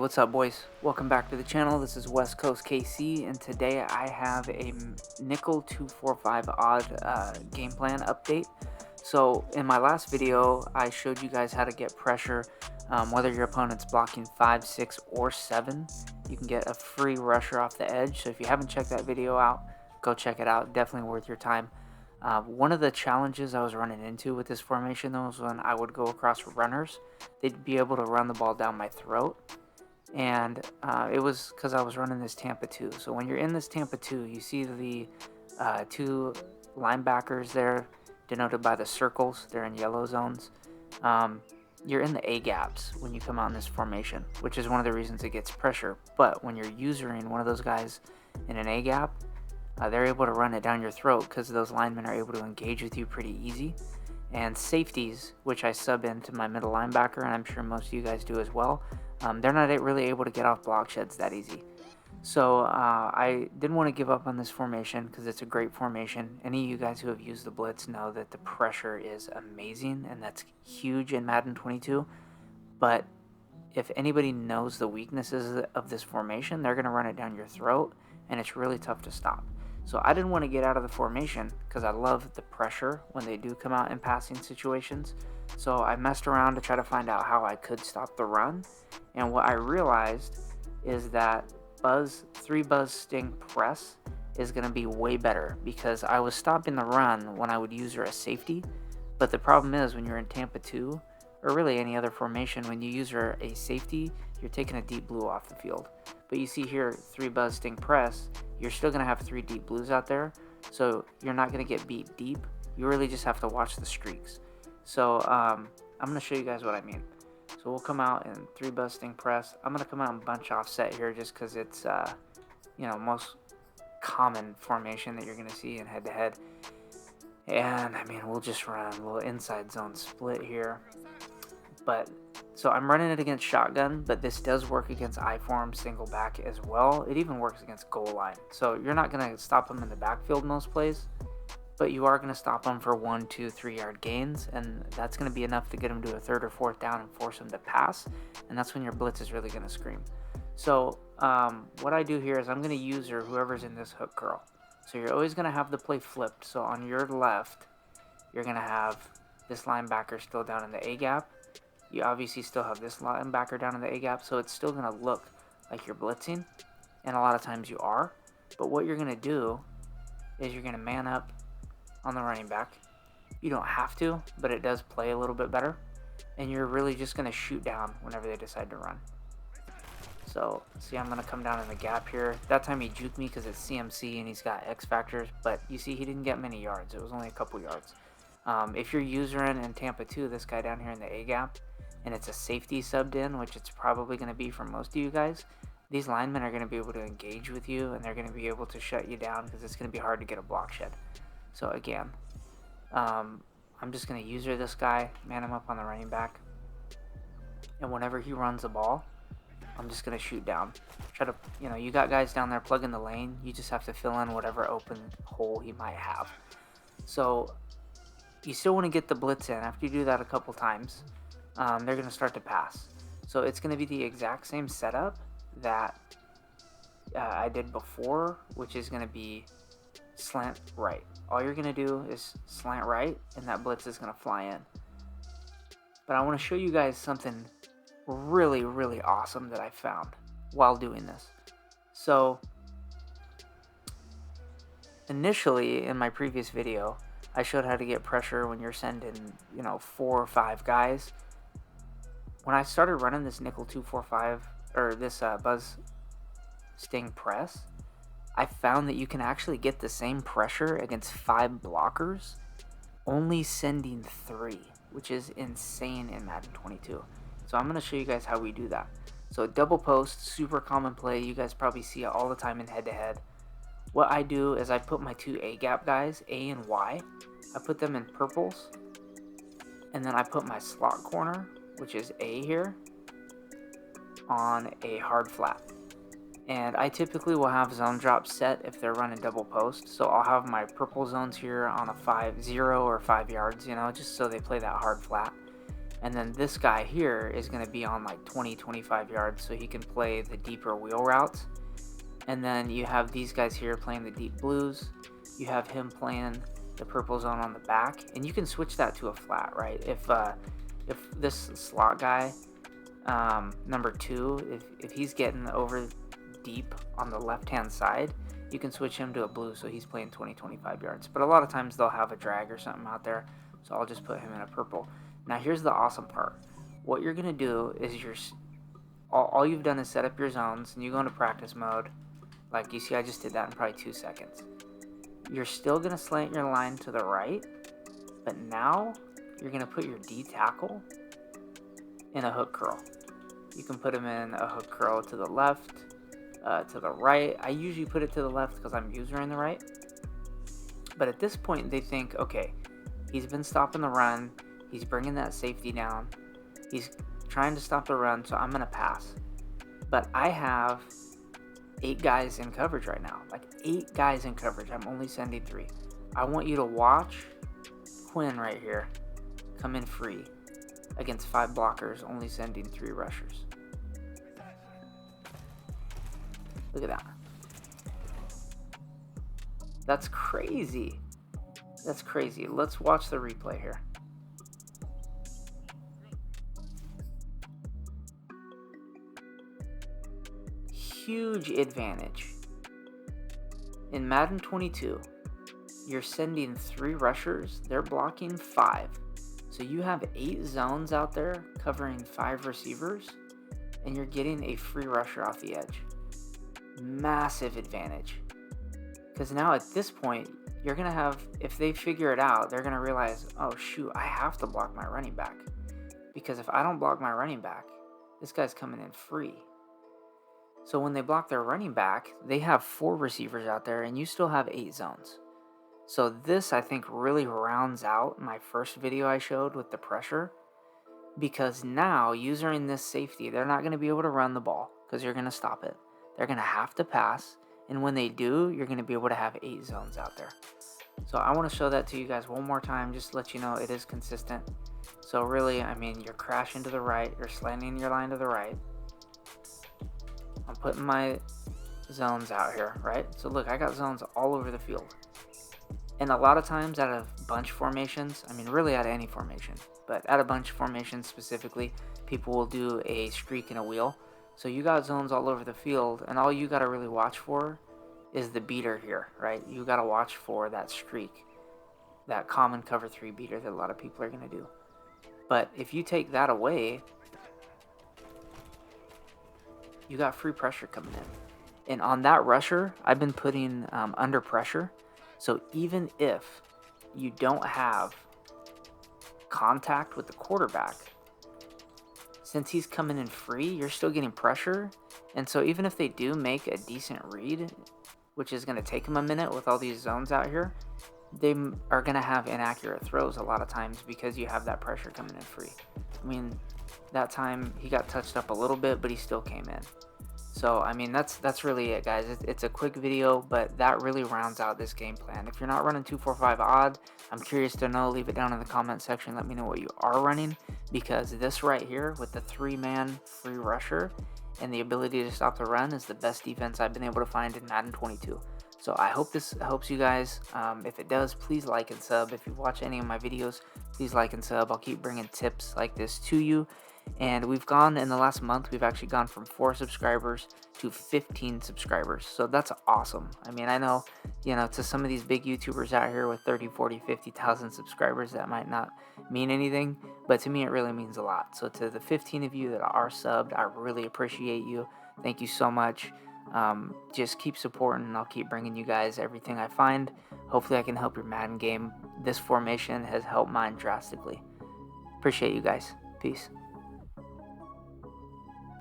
What's up, boys? Welcome back to the channel. This is West Coast KC, and today I have a nickel 245 odd game plan update. So in my last video, I showed you guys how to get pressure, whether your opponent's blocking 5, 6, or 7. You can get a free rusher off the edge. So if you haven't checked that video out, go check it out. Definitely worth your time. One of the challenges I was running into with this formation, though, was when I would go across runners, they'd be able to run the ball down my throat. And it was because I was running this Tampa 2. So when you're in this Tampa 2, you see the two linebackers there denoted by the circles. They're in yellow zones. You're in the A gaps when you come out in this formation, which is one of the reasons it gets pressure. But when you're usering one of those guys in an A gap, they're able to run it down your throat because those linemen are able to engage with you pretty easy. And safeties, which I sub into my middle linebacker, and I'm sure most of you guys do as well, they're not really able to get off block sheds that easy. So I didn't want to give up on this formation because it's a great formation. Any of you guys who have used the blitz know that the pressure is amazing, and that's huge in Madden 22. But if anybody knows the weaknesses of this formation, they're going to run it down your throat, and it's really tough to stop. So I didn't want to get out of the formation because I love the pressure when they do come out in passing situations. So I messed around to try to find out how I could stop the run. And what I realized is that 3 buzz sting press is going to be way better because I was stopping the run when I would use her as safety. But the problem is when you're in Tampa 2, or really any other formation, when you use her a safety, you're taking a deep blue off the field. But you see here, 3 buzz sting press, you're still going to have 3 deep blues out there, so you're not going to get beat deep. You really just have to watch the streaks. So I'm going to show you guys what I mean. So we'll come out in 3 buzz sting press. I'm going to come out and bunch offset here just because it's most common formation that you're going to see in head-to-head. And I mean, we'll just run a little inside zone split here. But so I'm running it against shotgun, but this does work against I-form single back as well. It even works against goal line. So you're not going to stop them in the backfield most plays, but you are going to stop them for 1, 2, 3 yard gains, and that's going to be enough to get them to a 3rd or 4th down and force them to pass, and that's when your blitz is really going to scream. So what I do here is I'm going to use whoever's in this hook curl. So you're always going to have the play flipped. So on your left, you're going to have this linebacker still down in the A gap. You obviously still have this linebacker down in the A gap, so it's still going to look like you're blitzing, and a lot of times you are. But what you're going to do is you're going to man up on the running back. You don't have to, but it does play a little bit better. And you're really just going to shoot down whenever they decide to run. So, see, I'm going to come down in the gap here. That time he juked me because it's CMC and he's got X factors, but you see he didn't get many yards. It was only a couple yards. If you're using in Tampa 2, this guy down here in the A gap, and it's a safety subbed in, which it's probably going to be for most of you guys, these linemen are going to be able to engage with you, and they're going to be able to shut you down because it's going to be hard to get a block shed. So again, I'm just going to user this guy, man him up on the running back, and whenever he runs the ball, I'm just going to shoot down. Try to, you got guys down there plugging the lane, you just have to fill in whatever open hole he might have. So you still want to get the blitz in. After you do that a couple times, they're going to start to pass. So it's going to be the exact same setup that I did before, which is going to be slant right. All you're going to do is slant right, and that blitz is going to fly in. But I want to show you guys something really, really awesome that I found while doing this. So initially in my previous video, I showed how to get pressure when you're sending, 4 or 5 guys. When I started running this nickel 245 or this buzz sting press, I found that you can actually get the same pressure against 5 blockers, only sending 3, which is insane in Madden 22. So I'm going to show you guys how we do that. So double post, super common play. You guys probably see it all the time in head-to-head. What I do is I put my 2 A gap guys, A and Y. I put them in purples, and then I put my slot corner, which is A here, on a hard flat. And I typically will have zone drop set if they're running double post. So I'll have my purple zones here on a 0 or 5 yards, just so they play that hard flat. And then this guy here is going to be on like 20-25 yards, so he can play the deeper wheel routes. And then you have these guys here playing the deep blues. You have him playing the purple zone on the back, and you can switch that to a flat, right? If this slot guy, number 2, if he's getting over deep on the left-hand side, you can switch him to a blue, so he's playing 20-25 yards. But a lot of times they'll have a drag or something out there, so I'll just put him in a purple. Now here's the awesome part. What you're going to do is all you've done is set up your zones, and you go into practice mode. Like you see, I just did that in probably 2 seconds. You're still going to slant your line to the right, but now you're going to put your D tackle in a hook curl. You can put him in a hook curl to the left, to the right. I usually put it to the left because I'm usering the right. But at this point, they think, okay, he's been stopping the run. He's bringing that safety down. He's trying to stop the run, so I'm going to pass. But I have 8 guys in coverage right now. Like 8 guys in coverage. I'm only sending 3. I want you to watch Quinn right here come in free against 5 blockers, only sending 3 rushers. Look at that. That's crazy. That's crazy. Let's watch the replay here. Huge advantage. In Madden 22, you're sending 3 rushers, they're blocking 5. So you have 8 zones out there covering 5 receivers, and you're getting a free rusher off the edge. Massive advantage. Because now at this point, you're going to have, if they figure it out, they're going to realize, oh shoot, I have to block my running back. Because if I don't block my running back, this guy's coming in free. So when they block their running back, they have 4 receivers out there, and you still have 8 zones. So this, I think, really rounds out my first video I showed with the pressure, because now, using this safety, they're not going to be able to run the ball because you're going to stop it. They're going to have to pass, and when they do, you're going to be able to have 8 zones out there. So I want to show that to you guys one more time, just to let you know it is consistent. So really, I mean, you're crashing to the right, you're slanting your line to the right. I'm putting my zones out here, right? So look, I got zones all over the field. And a lot of times out of bunch formations, I mean really out of any formation, but out of bunch formations specifically, people will do a streak and a wheel. So you got zones all over the field, and all you got to really watch for is the beater here, right? You got to watch for that streak, that common cover 3 beater that a lot of people are going to do. But if you take that away, you got free pressure coming in. And on that rusher, I've been putting under pressure. So even if you don't have contact with the quarterback, since he's coming in free, you're still getting pressure. And so even if they do make a decent read, which is going to take them a minute with all these zones out here, they are going to have inaccurate throws a lot of times because you have that pressure coming in free. I mean, that time he got touched up a little bit, but he still came in. So, I mean, that's really it, guys. It's a quick video, but that really rounds out this game plan. If you're not running 2-4-5 odd, I'm curious to know. Leave it down in the comment section. Let me know what you are running, because this right here with the 3-man free rusher and the ability to stop the run is the best defense I've been able to find in Madden 22. So I hope this helps you guys. If it does, please like and sub. If you watch any of my videos, please like and sub. I'll keep bringing tips like this to you. And we've gone, in the last month, we've actually gone from 4 subscribers to 15 subscribers. So that's awesome. I mean, I know, to some of these big YouTubers out here with 30, 40, 50,000 subscribers, that might not mean anything, but to me it really means a lot. So to the 15 of you that are subbed, I really appreciate you. Thank you so much. Just keep supporting, and I'll keep bringing you guys everything I find. Hopefully I can help your Madden game. This formation has helped mine drastically. Appreciate you guys. Peace.